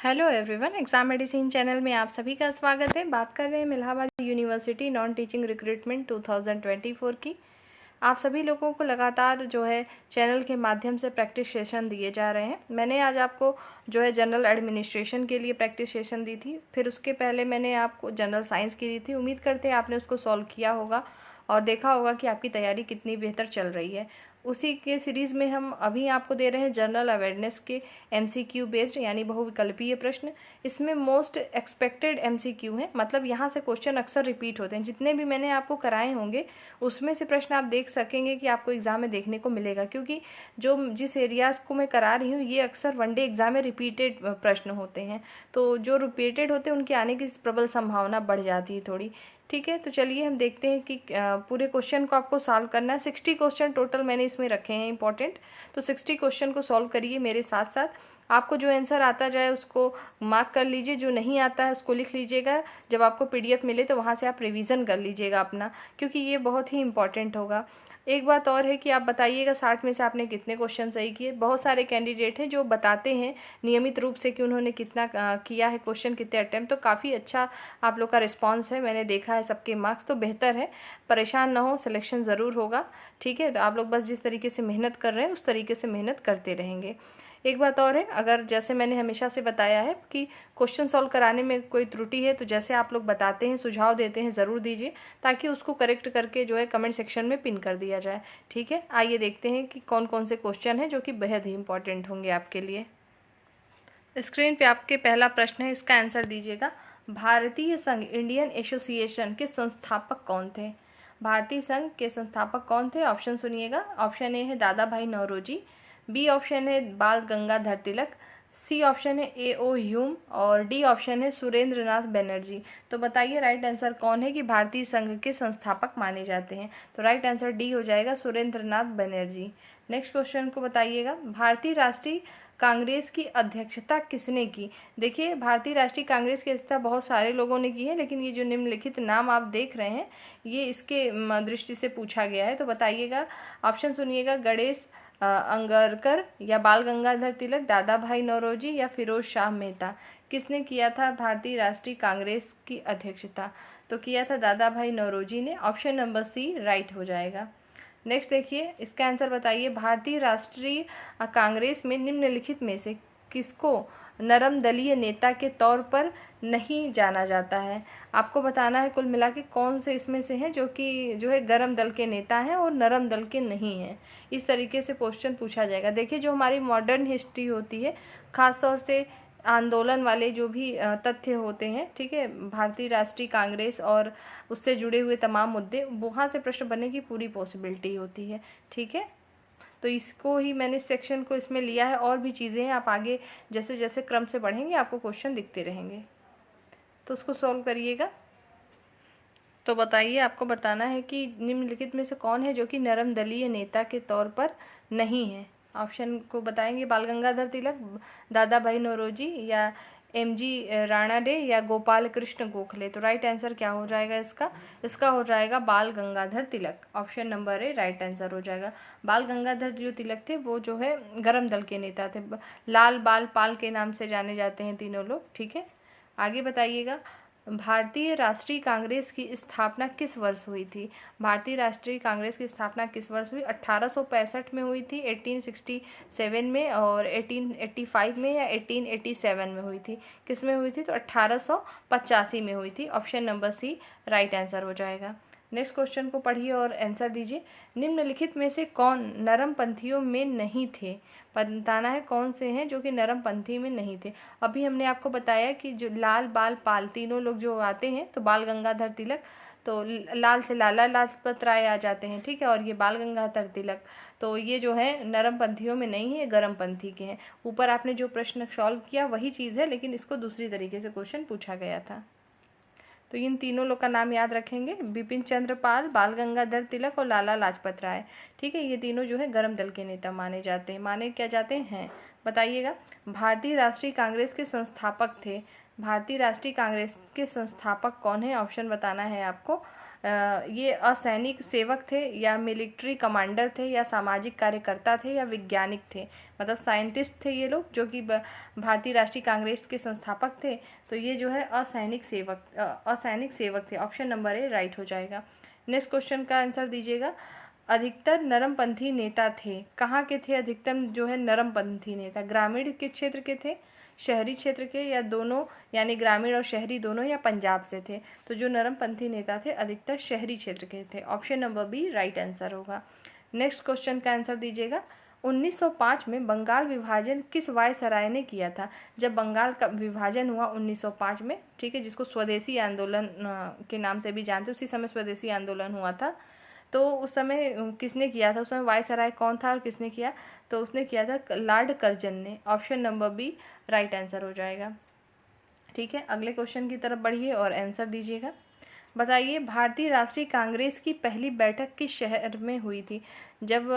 Hello everyone, exam medicine channel में आप सभी का स्वागत है। बात कर रहे हैं Allahabad university non teaching recruitment 2024 की। आप सभी लोगों को लगातार जो है चैनल के माध्यम से प्रैक्टिस सेशन दिए जा रहे हैं। मैंने आज आपको जो है जनरल एडमिनिस्ट्रेशन के लिए प्रैक्टिस सेशन दी थी, फिर उसके पहले मैंने आपको जनरल साइंस की दी थी। उम्मीद करते हैं आपने उसको सॉल्व किया होगा और देखा होगा कि आपकी तैयारी कितनी बेहतर चल रही है। उसी के सीरीज़ में हम अभी आपको दे रहे हैं जनरल अवेयरनेस के MCQ बेस्ड यानी बहुविकल्पीय प्रश्न। इसमें मोस्ट एक्सपेक्टेड MCQ हैं, मतलब यहाँ से क्वेश्चन अक्सर रिपीट होते हैं। जितने भी मैंने आपको कराए होंगे उसमें से प्रश्न आप देख सकेंगे कि आपको एग्ज़ाम में देखने को मिलेगा, क्योंकि जो जिस एरियाज़ को मैं करा रही हूँ ये अक्सर वनडे एग्ज़ाम में रिपीटेड प्रश्न होते हैं। तो जो रिपीटेड होते हैं उनके आने की प्रबल संभावना बढ़ जाती है थोड़ी। ठीक है, तो चलिए हम देखते हैं कि पूरे क्वेश्चन को आपको सॉल्व करना है। 60 क्वेश्चन टोटल मैंने इसमें रखे हैं इंपॉर्टेंट, तो 60 क्वेश्चन को सॉल्व करिए मेरे साथ साथ। आपको जो आंसर आता जाए उसको मार्क कर लीजिए, जो नहीं आता है उसको लिख लीजिएगा। जब आपको PDF मिले तो वहाँ से आप रिवीजन कर लीजिएगा अपना, क्योंकि ये बहुत ही इंपॉर्टेंट होगा। एक बात और है कि आप बताइएगा 60 में से आपने कितने क्वेश्चन सही किए। बहुत सारे कैंडिडेट हैं जो बताते हैं नियमित रूप से कि उन्होंने कितना किया है क्वेश्चन, कितने अटैम्प्ट। तो काफ़ी अच्छा आप लोग का रिस्पांस है, मैंने देखा है सबके मार्क्स तो बेहतर है। परेशान ना हो, सिलेक्शन ज़रूर होगा। ठीक है, तो आप लोग बस जिस तरीके से मेहनत कर रहे हैं उस तरीके से मेहनत करते रहेंगे। एक बात और है, अगर जैसे मैंने हमेशा से बताया है कि क्वेश्चन सॉल्व कराने में कोई त्रुटि है तो जैसे आप लोग बताते हैं, सुझाव देते हैं, ज़रूर दीजिए, ताकि उसको करेक्ट करके जो है कमेंट सेक्शन में पिन कर दिया जाए। ठीक है, आइए देखते हैं कि कौन कौन से क्वेश्चन हैं जो कि बेहद ही इंपॉर्टेंट होंगे आपके लिए। स्क्रीन पे आपके पहला प्रश्न है, इसका आंसर दीजिएगा। भारतीय संघ इंडियन एसोसिएशन के संस्थापक कौन थे? भारतीय संघ के संस्थापक कौन थे? ऑप्शन सुनिएगा। ऑप्शन ए है दादा भाई नौरोजी, बी ऑप्शन है बाल गंगाधर तिलक, सी ऑप्शन है A.O. ह्यूम और डी ऑप्शन है सुरेंद्र नाथ बनर्जी। तो बताइए राइट आंसर कौन है कि भारतीय संघ के संस्थापक माने जाते हैं? तो राइट आंसर डी हो जाएगा, सुरेंद्र नाथ बनर्जी। नेक्स्ट क्वेश्चन को बताइएगा। भारतीय राष्ट्रीय कांग्रेस की अध्यक्षता किसने की? देखिए, भारतीय राष्ट्रीय कांग्रेस की अध्यक्षता बहुत सारे लोगों ने की है, लेकिन ये जो निम्नलिखित नाम आप देख रहे हैं ये इसके दृष्टि से पूछा गया है। तो बताइएगा, ऑप्शन सुनिएगा। गणेश अंगरकर या बाल गंगाधर तिलक, दादा भाई नौरोजी या फिरोज शाह मेहता। किसने किया था भारतीय राष्ट्रीय कांग्रेस की अध्यक्षता? तो किया था दादा भाई नौरोजी ने। ऑप्शन नंबर सी राइट हो जाएगा। नेक्स्ट देखिए, इसका आंसर बताइए। भारतीय राष्ट्रीय कांग्रेस में निम्नलिखित में से किसको नरम दलीय नेता के तौर पर नहीं जाना जाता है? आपको बताना है कुल मिला के कौन से इसमें से हैं जो कि जो है गरम दल के नेता हैं और नरम दल के नहीं हैं। इस तरीके से क्वेश्चन पूछा जाएगा। देखिए, जो हमारी मॉडर्न हिस्ट्री होती है, खासतौर से आंदोलन वाले जो भी तथ्य होते हैं, ठीक है, भारतीय राष्ट्रीय कांग्रेस और उससे जुड़े हुए तमाम मुद्दे, वहाँ से प्रश्न बनने की पूरी पॉसिबिलिटी होती है। ठीक है, तो इसको ही मैंने सेक्शन को इसमें लिया है। और भी चीज़ें हैं, आप आगे जैसे जैसे क्रम से बढ़ेंगे आपको क्वेश्चन दिखते रहेंगे, तो उसको सॉल्व करिएगा। तो बताइए, आपको बताना है कि निम्नलिखित में से कौन है जो कि नरम दलीय नेता के तौर पर नहीं है। ऑप्शन को बताएंगे। बाल गंगाधर तिलक, दादा भाई नौरोजी या MG राणाडे या गोपाल कृष्ण गोखले। तो राइट आंसर क्या हो जाएगा इसका? इसका हो जाएगा Bal Gangadhar Tilak. Option number A right answer हो जाएगा। बाल गंगाधर जो तिलक थे वो जो है गरम दल के नेता थे, लाल बाल पाल के नाम से जाने जाते हैं तीनों लोग। ठीक है, आगे बताइएगा। भारतीय राष्ट्रीय कांग्रेस की स्थापना किस वर्ष हुई थी? भारतीय राष्ट्रीय कांग्रेस की स्थापना किस वर्ष हुई? 1865 में हुई थी, 1867 में और 1885 में या 1887 में हुई थी? किस में हुई थी? तो 1885 में हुई थी। Option number C right answer हो जाएगा। नेक्स्ट क्वेश्चन को पढ़िए और आंसर दीजिए। निम्नलिखित में से कौन नरम पंथियों में नहीं थे? बताना है कौन से हैं जो कि नरम पंथी में नहीं थे। अभी हमने आपको बताया कि जो लाल बाल पाल तीनों लोग जो आते हैं, तो बाल गंगाधर तिलक, तो लाल से लाला लाजपत राय आ जाते हैं। ठीक है, और ये बाल गंगाधर तिलक, तो ये जो है नरम पंथियों में नहीं है, गरम पंथी के हैं। ऊपर आपने जो प्रश्न सॉल्व किया वही चीज़ है, लेकिन इसको दूसरी तरीके से क्वेश्चन पूछा गया था। तो इन तीनों लोग का नाम याद रखेंगे, बिपिन चंद्र पाल, बाल गंगाधर तिलक और लाला लाजपत राय। ठीक है, ये तीनों जो है गरम दल के नेता माने जाते हैं। माने क्या जाते हैं? बताइएगा। भारतीय राष्ट्रीय कांग्रेस के संस्थापक थे। भारतीय राष्ट्रीय कांग्रेस के संस्थापक कौन है? ऑप्शन बताना है आपको। ये असैनिक सेवक थे या मिलिट्री कमांडर थे या सामाजिक कार्यकर्ता थे या वैज्ञानिक थे, मतलब साइंटिस्ट थे ये लोग जो कि भारतीय राष्ट्रीय कांग्रेस के संस्थापक थे। तो ये जो है असैनिक सेवक थे। ऑप्शन नंबर ए राइट हो जाएगा। नेक्स्ट क्वेश्चन का आंसर दीजिएगा। अधिकतर नरमपंथी नेता थे, कहाँ के थे अधिकतम जो है नरमपंथी नेता? ग्रामीण के क्षेत्र के थे, शहरी क्षेत्र के, या दोनों, यानी ग्रामीण और शहरी दोनों, या पंजाब से थे? तो जो नरमपंथी नेता थे अधिकतर शहरी क्षेत्र के थे। Option number B right answer होगा। नेक्स्ट क्वेश्चन का आंसर दीजिएगा। 1905 में बंगाल विभाजन किस वायसराय ने किया था? जब बंगाल का विभाजन हुआ 1905 में, ठीक है, जिसको स्वदेशी आंदोलन के नाम से भी जानते हैं, उसी समय स्वदेशी आंदोलन हुआ था। तो उस समय किसने किया था? उस समय वायसराय कौन था और किसने किया? तो उसने किया था लॉर्ड कर्जन ने। Option number B right answer हो जाएगा। ठीक है, अगले क्वेश्चन की तरफ बढ़िए और आंसर दीजिएगा। बताइए, भारतीय राष्ट्रीय कांग्रेस की पहली बैठक किस शहर में हुई थी? जब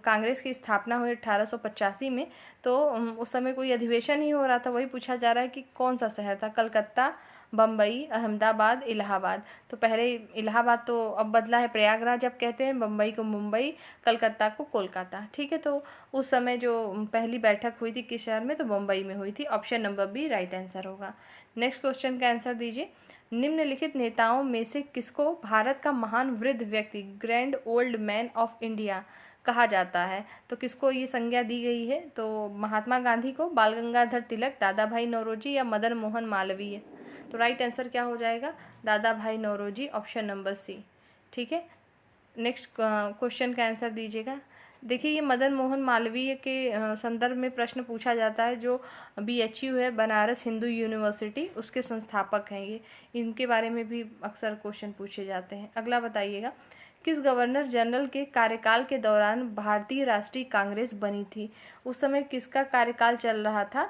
कांग्रेस की स्थापना हुई 1885 में, तो उस समय कोई अधिवेशन ही हो रहा था, वही पूछा जा रहा है कि कौन सा शहर था? कलकत्ता, बम्बई, अहमदाबाद, इलाहाबाद। तो पहले इलाहाबाद तो अब बदला है प्रयागराज अब कहते हैं, बम्बई को मुंबई, कलकत्ता को कोलकाता। ठीक है, तो उस समय जो पहली बैठक हुई थी किस शहर में? तो बम्बई में हुई थी। Option number B right answer होगा। नेक्स्ट क्वेश्चन का आंसर दीजिए। निम्नलिखित नेताओं में से किसको भारत का महान वृद्ध व्यक्ति, grand old man of India कहा जाता है? तो किसको ये संज्ञा दी गई है? तो महात्मा गांधी को, बाल गंगाधर तिलक, दादा भाई नौरोजी, या मदन मोहन मालवीय? तो राइट आंसर क्या हो जाएगा? दादा भाई नौरोजी। ऑप्शन नंबर सी। ठीक है, नेक्स्ट क्वेश्चन का आंसर दीजिएगा। देखिए, ये मदन मोहन मालवीय के संदर्भ में प्रश्न पूछा जाता है, जो BHU है, बनारस हिंदू यूनिवर्सिटी, उसके संस्थापक हैं ये। इनके बारे में भी अक्सर क्वेश्चन पूछे जाते हैं। अगला बताइएगा, किस गवर्नर जनरल के कार्यकाल के दौरान भारतीय राष्ट्रीय कांग्रेस बनी थी? उस समय किसका कार्यकाल चल रहा था?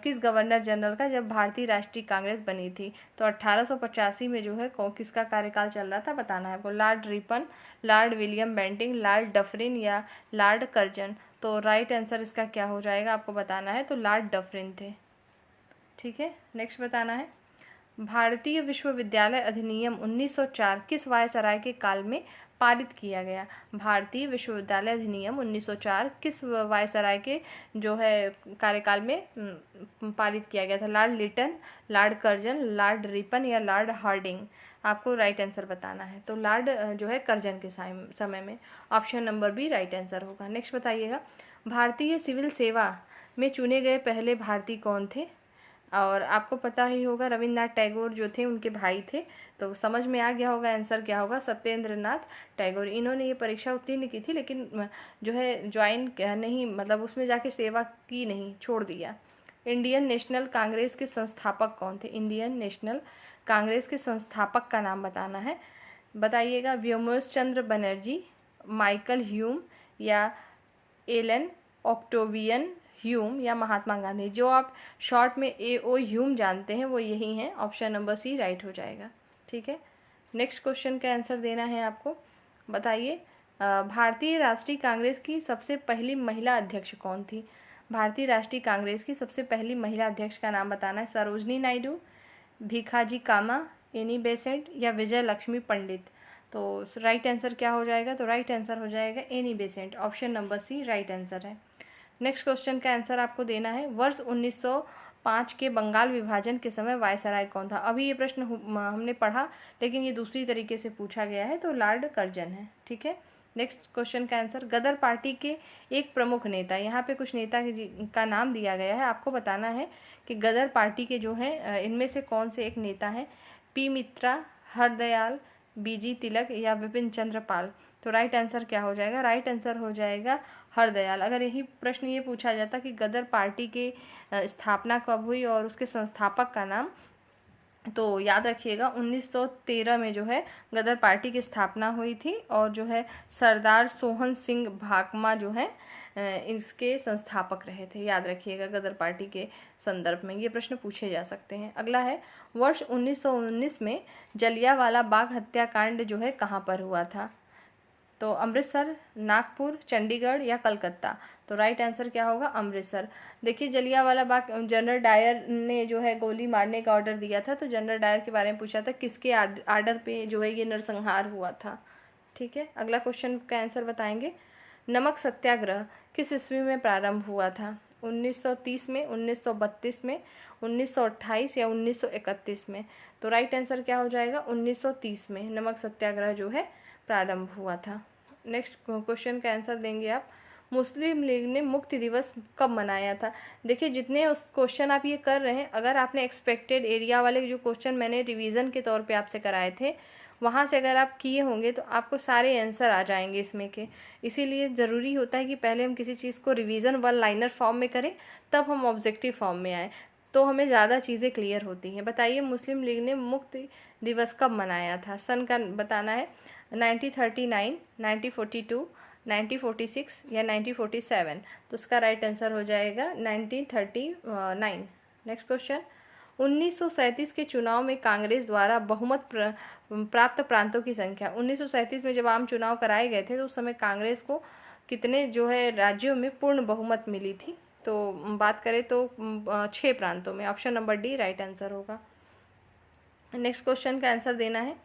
किस गवर्नर जनरल का, जब भारतीय राष्ट्रीय कांग्रेस बनी थी? तो 1885 में जो है किसका कार्यकाल चल रहा था बताना है आपको। Lord Ripon, Lord William Bentinck, Lord Dufferin, या लॉर्ड कर्जन? तो राइट आंसर इसका क्या हो जाएगा आपको बताना है। तो लॉर्ड डफरिन थे। ठीक है, नेक्स्ट बताना है। भारतीय विश्वविद्यालय अधिनियम 1904 किस वायसराय के काल में पारित किया गया? भारतीय विश्वविद्यालय अधिनियम 1904 किस वायसराय के जो है कार्यकाल में पारित किया गया था? Lord Lytton, Lord Curzon, Lord Ripon, या लॉर्ड हार्डिंग? आपको राइट आंसर बताना है। तो लॉर्ड जो है कर्जन के समय में। Option number B right answer होगा। नेक्स्ट बताइएगा, भारतीय सिविल सेवा में चुने गए पहले भारतीय कौन थे? और आपको पता ही होगा, रविन्द्रनाथ टैगोर जो थे उनके भाई थे। तो समझ में आ गया होगा आंसर क्या होगा। सत्येंद्रनाथ टैगोर। इन्होंने ये परीक्षा उत्तीर्ण की थी, लेकिन जो है ज्वाइन नहीं, मतलब उसमें जाके सेवा की नहीं, छोड़ दिया। इंडियन नेशनल कांग्रेस के संस्थापक कौन थे? इंडियन नेशनल कांग्रेस के संस्थापक का नाम बताना है। बताइएगा, व्योमेश चंद्र बनर्जी, माइकल ह्यूम, या एलन ऑक्टेवियन ह्यूम, या महात्मा गांधी? जो आप शॉर्ट में AO ह्यूम जानते हैं वो यही हैं। ऑप्शन नंबर सी राइट हो जाएगा। ठीक है, नेक्स्ट क्वेश्चन का आंसर देना है आपको। बताइए, भारतीय राष्ट्रीय कांग्रेस की सबसे पहली महिला अध्यक्ष कौन थी? भारतीय राष्ट्रीय कांग्रेस की सबसे पहली महिला अध्यक्ष का नाम बताना है। सरोजनी नायडू, भीखाजी कामा, एनी बेसेंट, या विजय लक्ष्मी पंडित? तो राइट आंसर क्या हो जाएगा? तो राइट आंसर हो जाएगा Annie Besant. Option number C right answer है। नेक्स्ट क्वेश्चन का आंसर आपको देना है। वर्ष 1905 के बंगाल विभाजन के समय वायसराय कौन था? अभी ये प्रश्न हमने पढ़ा, लेकिन ये दूसरी तरीके से पूछा गया है, तो लॉर्ड कर्जन है। ठीक है, नेक्स्ट क्वेश्चन का आंसर, गदर पार्टी के एक प्रमुख नेता, यहाँ पे कुछ नेता का नाम दिया गया है, आपको बताना है कि गदर पार्टी के जो हैं इनमें से कौन से एक नेता हैं? पी मित्रा, हरदयाल, BG तिलक, या विपिन चंद्र पाल? तो राइट आंसर क्या हो जाएगा? राइट आंसर हो जाएगा हरदयाल। अगर यही प्रश्न ये पूछा जाता कि गदर पार्टी की स्थापना कब हुई और उसके संस्थापक का नाम, तो याद रखिएगा 1913 में जो है गदर पार्टी की स्थापना हुई थी, और जो है सरदार सोहन सिंह भाकमा जो है इसके संस्थापक रहे थे। याद रखिएगा गदर पार्टी के संदर्भ में ये प्रश्न पूछे जा सकते हैं। अगला है, वर्ष 1919 में जलियांवाला बाग हत्याकांड जो है कहाँ पर हुआ था? तो अमृतसर, नागपुर, चंडीगढ़ या कलकत्ता। तो राइट आंसर क्या होगा? अमृतसर। देखिए जलियांवाला बाग, जनरल डायर ने जो है गोली मारने का ऑर्डर दिया था, तो जनरल डायर के बारे में पूछा था, किसके आर्डर पे जो है ये नरसंहार हुआ था। ठीक है, अगला क्वेश्चन का आंसर बताएंगे। नमक सत्याग्रह किस ईस्वी में प्रारंभ हुआ था? 1930 में, 1932 में, 1928 या 1931 में। तो राइट आंसर क्या हो जाएगा? 1930 में नमक सत्याग्रह जो है प्रारंभ हुआ था। नेक्स्ट क्वेश्चन का आंसर देंगे आप। मुस्लिम लीग ने मुक्ति दिवस कब मनाया था? देखिए जितने उस क्वेश्चन आप ये कर रहे हैं, अगर आपने एक्सपेक्टेड एरिया वाले जो क्वेश्चन मैंने रिवीजन के तौर पे आपसे कराए थे, वहाँ से अगर आप किए होंगे तो आपको सारे आंसर आ जाएंगे इसमें के। इसीलिए ज़रूरी होता है कि पहले हम किसी चीज़ को रिवीजन वन लाइनर फॉर्म में करें, तब हम ऑब्जेक्टिव फॉर्म में आए, तो हमें ज़्यादा चीज़ें क्लियर होती हैं। बताइए मुस्लिम लीग ने मुक्ति दिवस कब मनाया था? सन का बताना है। 1939, 1942, 1946 या 1947। तो उसका राइट आंसर हो जाएगा 1939। Next question. 1937 के चुनाव में कांग्रेस द्वारा बहुमत प्राप्त प्रांतों की संख्या। 1937 में जब आम चुनाव कराए गए थे तो उस समय कांग्रेस को कितने जो है राज्यों में पूर्ण बहुमत मिली थी? तो बात करें तो 6 प्रांतों में। Option number D right answer होगा। नेक्स्ट क्वेश्चन का आंसर देना है।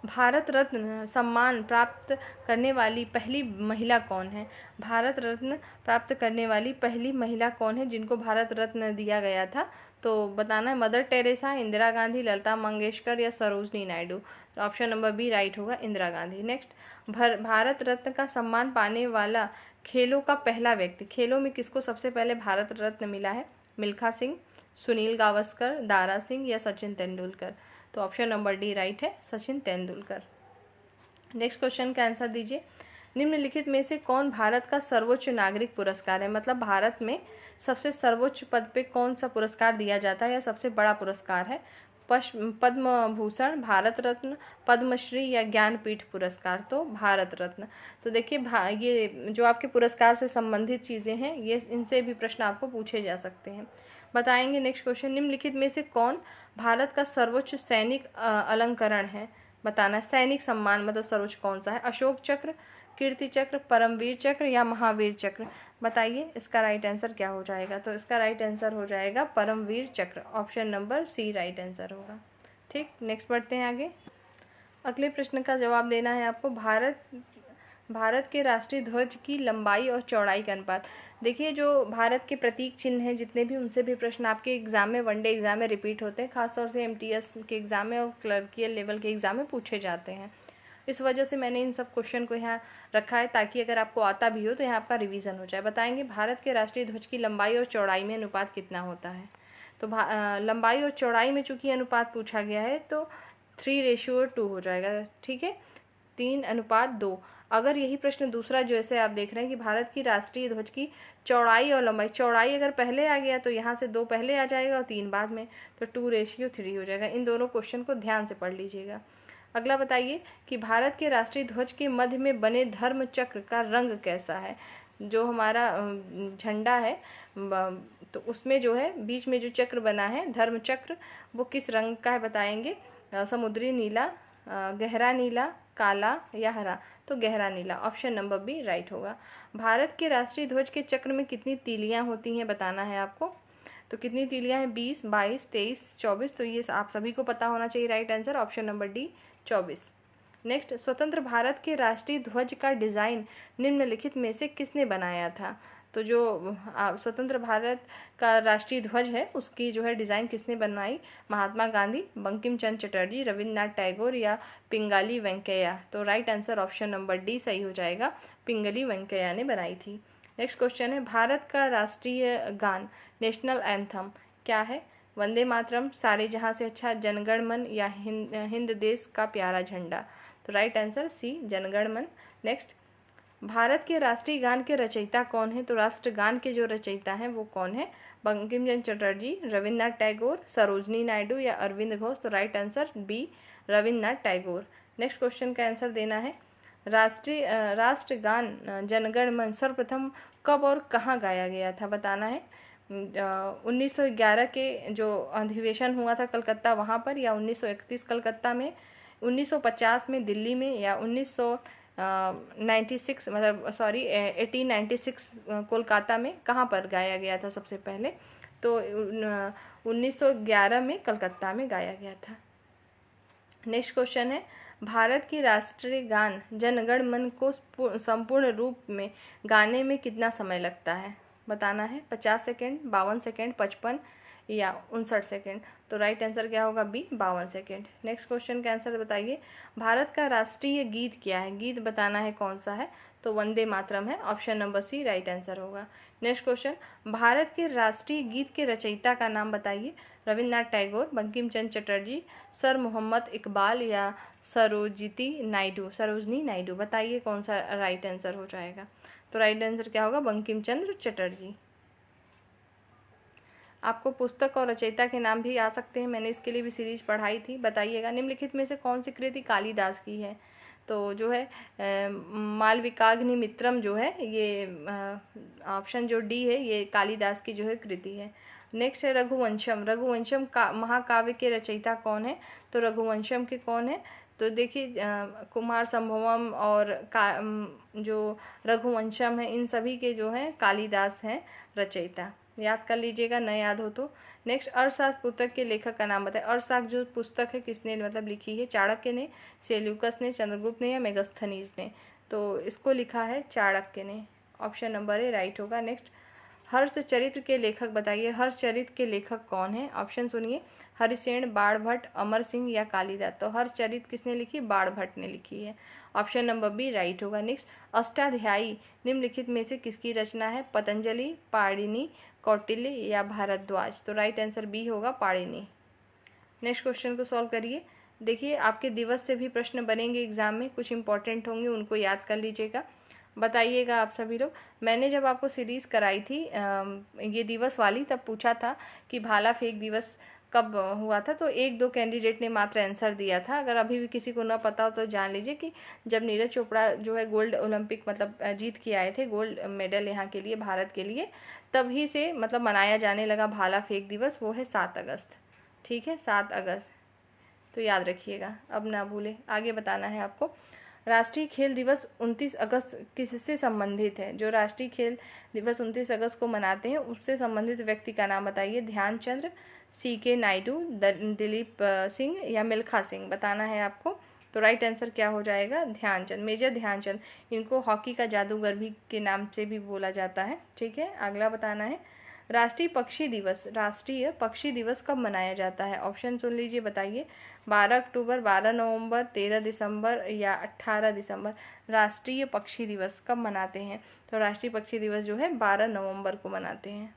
भारत रत्न सम्मान प्राप्त करने वाली पहली महिला कौन है? भारत रत्न प्राप्त करने वाली पहली महिला कौन है जिनको भारत रत्न दिया गया था? तो बताना है मदर टेरेसा, इंदिरा गांधी, लता मंगेशकर या सरोजनी नायडू। तो ऑप्शन नंबर बी राइट होगा, इंदिरा गांधी। नेक्स्ट, भारत रत्न का सम्मान पाने वाला खेलों का पहला व्यक्ति। खेलों में किसको सबसे पहले भारत रत्न मिला है? मिल्खा सिंह, सुनील गावस्कर, दारा सिंह या सचिन तेंदुलकर। तो ऑप्शन नंबर डी राइट है, सचिन तेंदुलकर। नेक्स्ट क्वेश्चन का आंसर दीजिए। निम्नलिखित में से कौन भारत का सर्वोच्च नागरिक पुरस्कार है? मतलब भारत में सबसे सर्वोच्च पद पे कौन सा पुरस्कार दिया जाता है या सबसे बड़ा पुरस्कार है? पद्म भूषण, भारत रत्न, पद्मश्री या ज्ञानपीठ पुरस्कार। तो भारत रत्न। तो देखिए ये जो आपके पुरस्कार से संबंधित चीज़ें हैं, ये इनसे भी प्रश्न आपको पूछे जा सकते हैं। बताएंगे नेक्स्ट क्वेश्चन। निम्नलिखित में से कौन भारत का सर्वोच्च सैनिक अलंकरण है? बताना, सैनिक सम्मान मतलब सर्वोच्च कौन सा है? अशोक चक्र, कीर्ति चक्र, परमवीर चक्र या महावीर चक्र। बताइए इसका राइट आंसर क्या हो जाएगा? तो इसका राइट आंसर हो जाएगा Paramvir Chakra. Option number C right answer होगा। ठीक, नेक्स्ट बढ़ते हैं आगे। अगले प्रश्न का जवाब देना है आपको। भारत के राष्ट्रीय ध्वज की लंबाई और चौड़ाई का अनुपात। देखिए जो भारत के प्रतीक चिन्ह हैं जितने भी, उनसे भी प्रश्न आपके एग्जाम में, वनडे एग्जाम में रिपीट होते हैं। खासतौर से एमटीएस के एग्जाम में और क्लर्कियल लेवल के एग्जाम में पूछे जाते हैं। इस वजह से मैंने इन सब क्वेश्चन को यहाँ रखा है, ताकि अगर आपको आता भी हो तो यहाँ आपका रिवीजन हो जाए। बताएंगे भारत के राष्ट्रीय ध्वज की लंबाई और चौड़ाई में अनुपात कितना होता है? तो लंबाई और चौड़ाई में चूंकि अनुपात पूछा गया है तो 3:2 हो जाएगा। ठीक है, 3:2। अगर यही प्रश्न दूसरा जैसे आप देख रहे हैं कि भारत की राष्ट्रीय ध्वज की चौड़ाई और लंबाई, चौड़ाई अगर पहले आ गया तो यहाँ से 2 पहले आ जाएगा और 3 बाद में, तो 2:3 हो जाएगा। इन दोनों क्वेश्चन को ध्यान से पढ़ लीजिएगा। अगला बताइए कि भारत के राष्ट्रीय ध्वज के मध्य में बने धर्म चक्र का रंग कैसा है? जो हमारा झंडा है तो उसमें जो है बीच में जो चक्र बना है धर्म चक्र, वो किस रंग का है? बताएंगे समुद्री नीला, गहरा नीला, काला या हरा। तो गहरा नीला। ऑप्शन नंबर बी राइट होगा। भारत के राष्ट्रीय ध्वज के चक्र में कितनी तीलियां होती हैं बताना है आपको। तो कितनी तीलियां हैं? 20, 22, 23, 24। तो ये आप सभी को पता होना चाहिए। Right answer option number D 24। Next, स्वतंत्र भारत के राष्ट्रीय ध्वज का डिज़ाइन निम्नलिखित में से किसने बनाया था? तो जो स्वतंत्र भारत का राष्ट्रीय ध्वज है उसकी जो है डिज़ाइन किसने बनवाई? महात्मा गांधी, बंकिम चंद्र चटर्जी, रविन्द्रनाथ टैगोर या पिंगली वेंकैया। तो right answer option number D सही हो जाएगा, पिंगली वेंकैया ने बनाई थी। नेक्स्ट क्वेश्चन है, भारत का राष्ट्रीय गान नेशनल एंथम क्या है? वंदे मातरम, सारे जहां से अच्छा, जनगण मन या हिंद देश का प्यारा झंडा। तो राइट आंसर सी जनगण मन। नेक्स्ट, भारत के राष्ट्रीय गान के रचयिता कौन है? तो राष्ट्रगान के जो रचयिता हैं वो कौन है? बंकिम चंद्र चटर्जी, रविन्द्रनाथ टैगोर, सरोजनी नायडू या अरविंद घोष। तो right answer B Rabindranath Tagore. Next question का आंसर देना है, राष्ट्रगान जनगण मन सर्वप्रथम कब और कहाँ गाया गया था? बताना है 1911 के जो अधिवेशन हुआ था कलकत्ता वहाँ पर, या 1931 कलकत्ता में, 1950 में दिल्ली में, या 96 मतलब सॉरी 1896 कोलकाता में कहाँ पर गाया गया था सबसे पहले? तो 1911 में कलकत्ता में गाया गया था। नेक्स्ट क्वेश्चन है, भारत की राष्ट्रीय गान जन गण मन को संपूर्ण रूप में गाने में कितना समय लगता है? बताना है। 50 सेकेंड, 52 सेकेंड, 55 या 59 सेकेंड। तो राइट आंसर क्या होगा? B, 52 second. नेक्स्ट क्वेश्चन का आंसर बताइए, भारत का राष्ट्रीय गीत क्या है? गीत बताना है कौन सा है? तो वंदे मातरम है। Option number C right answer होगा। नेक्स्ट क्वेश्चन, भारत के राष्ट्रीय गीत के रचयिता का नाम बताइए। रविन्द्रनाथ टैगोर, बंकिम चंद्र चटर्जी, सर मोहम्मद इकबाल या सरोजनी नायडू। बताइए कौन सा राइट आंसर हो जाएगा? तो राइट आंसर क्या होगा? बंकिम चंद्र चटर्जी। आपको पुस्तक और रचयिता के नाम भी आ सकते हैं, मैंने इसके लिए भी सीरीज पढ़ाई थी। बताइएगा, निम्नलिखित में से कौन सी कृति कालिदास की है? तो जो है मालविकाग्निमित्रम जो है ये ऑप्शन जो डी है ये कालिदास की जो है कृति है। नेक्स्ट है रघुवंशम। रघुवंशम का महाकाव्य के रचयिता कौन है? तो रघुवंशम के कौन है? तो देखिए कुमार संभवम और जो रघुवंशम है इन सभी के जो है कालिदास हैं रचयिता। याद कर लीजिएगा, न याद हो तो। नेक्स्ट, अर्थशास्त्र पुस्तक के लेखक का नाम बताएं। अर्थशास्त्र जो पुस्तक है किसने मतलब लिखी है? चाणक्य ने, सेल्यूकस ने, चंद्रगुप्त ने या मेगस्थनीज ने? तो इसको लिखा है चाणक्य ने। ऑप्शन नंबर ए राइट होगा। नेक्स्ट, हर्षचरित्र के लेखक बताइए। हर्षचरित्र के लेखक कौन है? ऑप्शन सुनिए, हरिसेन, बाणभट्ट, अमर सिंह या कालिदास। तो हर्षचरित्र किसने लिखी? बाणभट्ट ने लिखी है। ऑप्शन नंबर बी राइट होगा। नेक्स्ट, अष्टाध्यायी निम्नलिखित में से किसकी रचना है? पतंजलि, पाणिनि, कौटिल्य या भारद्वाज। तो राइट आंसर बी होगा, पाणिनि। नेक्स्ट क्वेश्चन को सॉल्व करिए। देखिए आपके दिवस से भी प्रश्न बनेंगे एग्जाम में, कुछ इंपॉर्टेंट होंगे, उनको याद कर लीजिएगा। बताइएगा आप सभी लोग, मैंने जब आपको सीरीज़ कराई थी ये दिवस वाली, तब पूछा था कि भाला फेंक दिवस कब हुआ था। तो 1-2 कैंडिडेट ने मात्र आंसर दिया था। अगर अभी भी किसी को न पता हो तो जान लीजिए कि जब नीरज चोपड़ा जो है गोल्ड ओलंपिक मतलब जीत के आए थे, गोल्ड मेडल यहाँ के लिए, भारत के लिए, तभी से मतलब मनाया जाने लगा भाला फेंक दिवस। वो है 7 अगस्त। ठीक है, 7 अगस्त। तो याद रखिएगा, अब ना भूलें। आगे बताना है आपको, राष्ट्रीय खेल दिवस 29 अगस्त किससे संबंधित है? जो राष्ट्रीय खेल दिवस 29 अगस्त को मनाते हैं उससे संबंधित व्यक्ति का नाम बताइए। ध्यानचंद्र, CK नायडू, दिलीप सिंह या मिल्खा सिंह। बताना है आपको। तो राइट आंसर क्या हो जाएगा? ध्यानचंद, मेजर ध्यानचंद। इनको हॉकी का जादूगर भी के नाम से भी बोला जाता है। ठीक है, अगला बताना है, राष्ट्रीय पक्षी दिवस। राष्ट्रीय पक्षी दिवस कब मनाया जाता है? ऑप्शन सुन लीजिए, बताइए। 12 अक्टूबर, 12 नवंबर, 13 दिसंबर या 18 दिसंबर। राष्ट्रीय पक्षी दिवस कब मनाते हैं? तो राष्ट्रीय पक्षी दिवस जो है 12 नवंबर को मनाते हैं।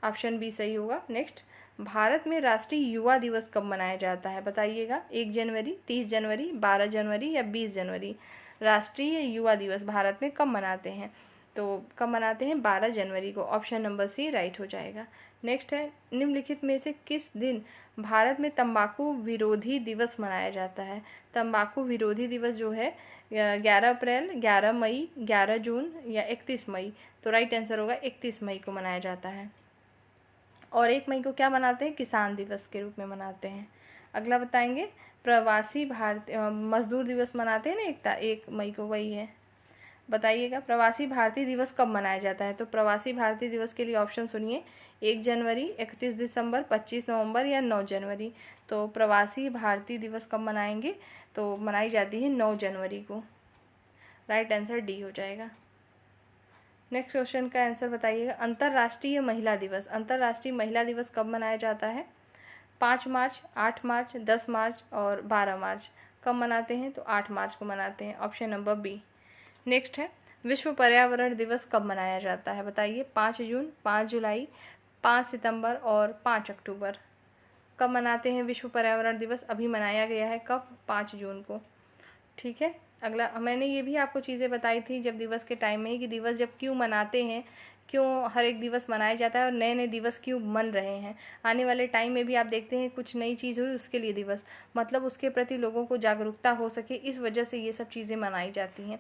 ऑप्शन बी सही होगा। नेक्स्ट, भारत में राष्ट्रीय युवा दिवस कब मनाया जाता है? बताइएगा। 1 जनवरी, 30 जनवरी, 12 जनवरी या 20 जनवरी। राष्ट्रीय युवा दिवस भारत में कब मनाते हैं? तो कब मनाते हैं? 12 जनवरी को। ऑप्शन नंबर सी राइट हो जाएगा। नेक्स्ट है, निम्नलिखित में से किस दिन भारत में तंबाकू विरोधी दिवस मनाया जाता है? तंबाकू विरोधी दिवस जो है 11 अप्रैल, 11 मई, 11 जून या 31 मई। तो राइट आंसर होगा 31 मई को मनाया जाता है। और 1 मई को क्या मनाते हैं? किसान दिवस के रूप में मनाते हैं। अगला बताएंगे, प्रवासी भारतीय मजदूर दिवस मनाते हैं ना 1 मई को, वही है। बताइएगा, प्रवासी भारतीय दिवस कब मनाया जाता है? तो प्रवासी भारतीय दिवस के लिए ऑप्शन सुनिए, 1 जनवरी, 31 दिसंबर, 25 नवंबर या 9 जनवरी। तो प्रवासी भारतीय दिवस कब मनाएंगे? तो मनाई जाती है 9 जनवरी को। राइट आंसर डी हो जाएगा। नेक्स्ट क्वेश्चन का आंसर बताइएगा, अंतर्राष्ट्रीय महिला दिवस। अंतर्राष्ट्रीय महिला दिवस कब मनाया जाता है? 5 मार्च, 8 मार्च, 10 मार्च और 12 मार्च। कब मनाते हैं? तो 8 मार्च को मनाते हैं। Option number B. नेक्स्ट है, विश्व पर्यावरण दिवस कब मनाया जाता है? बताइए। 5 जून, 5 जुलाई, 5 सितंबर और 5 अक्टूबर। कब मनाते हैं विश्व पर्यावरण दिवस? अभी मनाया गया है, कब? 5 जून को। ठीक है, अगला, मैंने ये भी आपको चीज़ें बताई थी जब दिवस के टाइम में कि दिवस जब क्यों मनाते हैं, क्यों हर एक दिवस मनाया जाता है और नए नए दिवस क्यों बन रहे हैं। आने वाले टाइम में भी आप देखते हैं कुछ नई चीज़ हुई उसके लिए दिवस, मतलब उसके प्रति लोगों को जागरूकता हो सके, इस वजह से ये सब चीज़ें मनाई जाती हैं।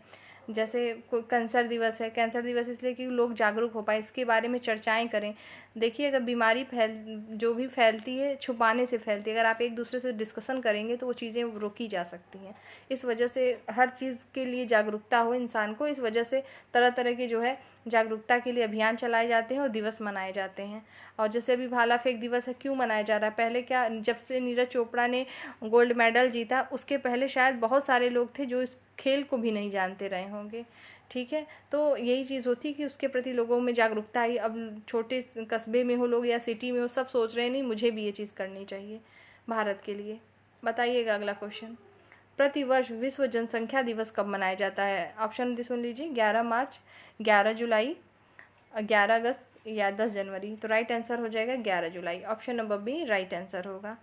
जैसे कोई कैंसर दिवस है, कैंसर दिवस इसलिए कि लोग जागरूक हो पाए, इसके बारे में चर्चाएं करें। देखिए अगर बीमारी जो भी फैलती है छुपाने से फैलती है, अगर आप एक दूसरे से डिस्कशन करेंगे तो वो चीज़ें रोकी जा सकती हैं। इस वजह से हर चीज़ के लिए जागरूकता हो इंसान को, इस वजह से तरह तरह के जो है जागरूकता के लिए अभियान चलाए जाते हैं और दिवस मनाए जाते हैं। और जैसे अभी भाला फेंक दिवस है, क्यों मनाया जा रहा है? पहले क्या, जब से नीरज चोपड़ा ने गोल्ड मेडल जीता उसके पहले शायद बहुत सारे लोग थे जो इस खेल को भी नहीं जानते रहे होंगे। ठीक है, तो यही चीज़ होती है कि उसके प्रति लोगों में जागरूकता आई। अब छोटे कस्बे में हो लोग या सिटी में हो, सब सोच रहे हैं नहीं मुझे भी ये चीज़ करनी चाहिए भारत के लिए। बताइएगा अगला क्वेश्चन, प्रतिवर्ष विश्व जनसंख्या दिवस कब मनाया जाता है? ऑप्शन सुन लीजिए, 11 मार्च, 11 जुलाई, 11 अगस्त या 10 जनवरी। तो राइट आंसर हो जाएगा 11 जुलाई। Option number B right answer होगा।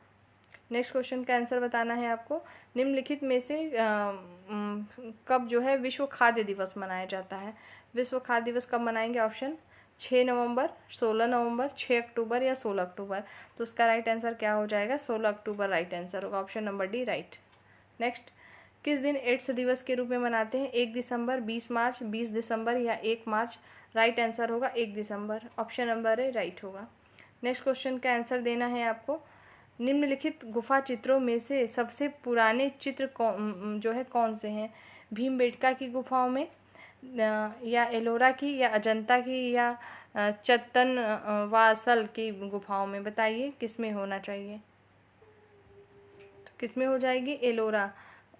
नेक्स्ट क्वेश्चन का आंसर बताना है आपको, निम्नलिखित में से कब जो है विश्व खाद्य दिवस मनाया जाता है? विश्व खाद्य दिवस कब मनाएंगे? ऑप्शन 6 नवंबर, 16 नवंबर, 6 अक्टूबर या 16 अक्टूबर। तो उसका राइट आंसर क्या हो जाएगा? 16 अक्टूबर राइट आंसर होगा। Option number D right. Next, किस दिन एड्स दिवस के रूप में मनाते हैं? 1 दिसंबर, 20 मार्च, 20 दिसंबर या 1 मार्च। राइट आंसर होगा 1 दिसंबर। ऑप्शन नंबर ए राइट होगा। नेक्स्ट क्वेश्चन का आंसर देना है आपको, निम्नलिखित गुफा चित्रों में से सबसे पुराने चित्र जो है कौन से हैं? भीमबेटका की गुफाओं में, या एलोरा की, या अजंता की, या चत्तन वासल की गुफाओं में? बताइए किस में होना चाहिए? तो किस में हो जाएगी? एलोरा।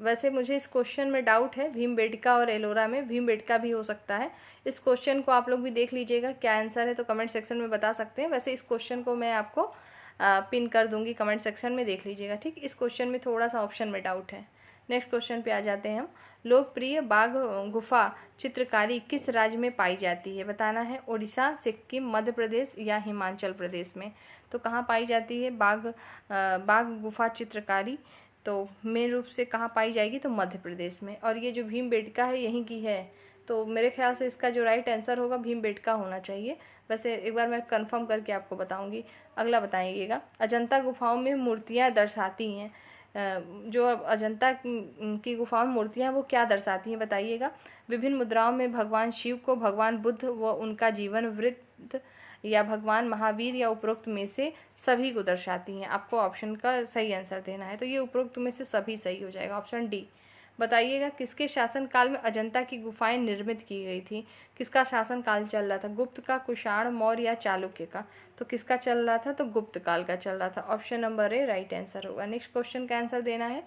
वैसे मुझे इस क्वेश्चन में डाउट है भीमबेटका और एलोरा में, भीमबेटका भी हो सकता है। इस क्वेश्चन को आप लोग भी देख लीजिएगा क्या आंसर है, तो कमेंट सेक्शन में बता सकते हैं। वैसे इस क्वेश्चन को मैं आपको पिन कर दूंगी कमेंट सेक्शन में, देख लीजिएगा। ठीक, इस क्वेश्चन में थोड़ा सा ऑप्शन में डाउट है। नेक्स्ट क्वेश्चन पे आ जाते हैं हम, लोकप्रिय बाघ गुफा चित्रकारी किस राज्य में पाई जाती है? बताना है, उड़ीसा, सिक्किम, मध्य प्रदेश या हिमाचल प्रदेश में। तो कहाँ पाई जाती है बाघ गुफा चित्रकारी? तो मेन रूप से कहाँ पाई जाएगी? तो मध्य प्रदेश में। और ये जो भीमबेटका है यहीं की है, तो मेरे ख्याल से इसका जो राइट आंसर होगा भीमबेटका होना चाहिए। वैसे एक बार मैं कंफर्म करके आपको बताऊंगी। अगला बताइएगा, अजंता गुफाओं में मूर्तियाँ दर्शाती हैं, जो अजंता की गुफाओं में मूर्तियाँ वो क्या दर्शाती हैं? बताइएगा। विभिन्न मुद्राओं में भगवान शिव को, भगवान बुद्ध व उनका जीवन वृत्त, या भगवान महावीर, या उपरोक्त में से सभी को दर्शाती हैं। आपको ऑप्शन का सही आंसर देना है। तो ये उपरोक्त में से सभी सही हो जाएगा, ऑप्शन डी। बताइएगा, किसके शासनकाल में अजंता की गुफाएं निर्मित की गई थी? किसका शासनकाल चल रहा था? गुप्त का, कुषाण, मौर्य या चालुक्य का? तो किसका चल रहा था? तो गुप्त काल का चल रहा था। Option number A right answer होगा। नेक्स्ट क्वेश्चन का आंसर देना है,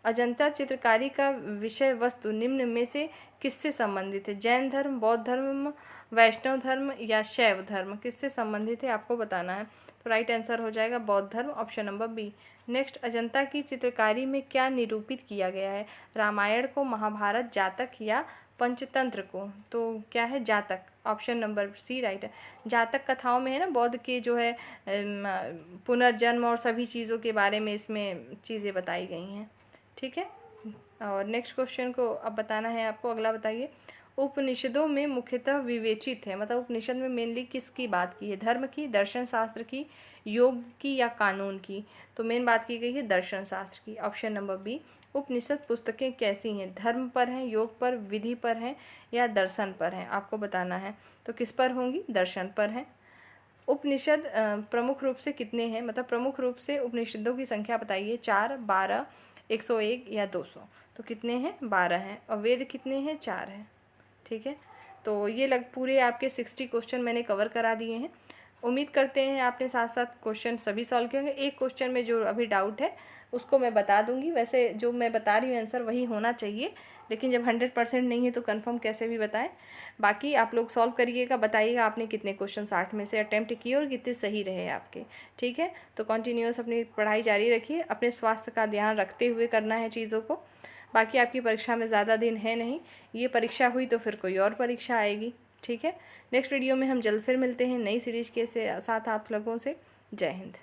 अजंता चित्रकारी का विषय वस्तु निम्न में से किससे संबंधित है? जैन धर्म, बौद्ध धर्म, वैष्णव धर्म या शैव धर्म? किससे संबंधित है आपको बताना है। तो राइट आंसर हो जाएगा बौद्ध धर्म, option number B. Next, Ajanta की चित्रकारी में क्या निरूपित किया गया है? रामायण को, महाभारत, जातक या पंचतंत्र को? तो क्या है? जातक। ऑप्शन नंबर सी राइट है। जातक कथाओं में है ना बौद्ध के जो है पुनर्जन्म और सभी चीज़ों के बारे में इसमें चीज़ें बताई गई हैं। ठीक है, और नेक्स्ट क्वेश्चन को अब बताना है आपको। अगला बताइए, उपनिषदों में मुख्यतः विवेचित है, मतलब उपनिषद में मेनली किसकी बात की है? धर्म की, दर्शन शास्त्र की, योग की या कानून की? तो मेन बात की गई है दर्शन शास्त्र की। Option number B. उपनिषद पुस्तकें कैसी हैं? धर्म पर हैं, योग पर, विधि पर हैं या दर्शन पर हैं? आपको बताना है। तो किस पर होंगी? दर्शन पर हैं। उपनिषद प्रमुख रूप से कितने हैं? मतलब प्रमुख रूप से उपनिषदों की संख्या बताइए। 4, 12, 101 या 200? तो कितने हैं? 12 हैं। और वेद कितने हैं? 4 हैं। ठीक है, तो ये पूरे आपके 60 क्वेश्चन मैंने कवर करा दिए हैं। उम्मीद करते हैं आपने साथ साथ क्वेश्चन सभी सॉल्व किए होंगे। एक क्वेश्चन में जो अभी डाउट है उसको मैं बता दूंगी। वैसे जो मैं बता रही हूँ आंसर वही होना चाहिए, लेकिन जब 100% नहीं है तो कंफर्म कैसे भी बताएं। बाकी आप लोग सॉल्व करिएगा, बताइएगा आपने कितने क्वेश्चन 60 में से अटेम्प्ट किए और कितने सही रहे आपके। ठीक है, तो कंटिन्यूअस अपनी पढ़ाई जारी रखिए, अपने स्वास्थ्य का ध्यान रखते हुए करना है चीज़ों को। बाकी आपकी परीक्षा में ज़्यादा दिन है नहीं, ये परीक्षा हुई तो फिर कोई और परीक्षा आएगी। ठीक है, नेक्स्ट वीडियो में हम जल्द फिर मिलते हैं नई सीरीज के साथ आप लोगों से। जय हिंद।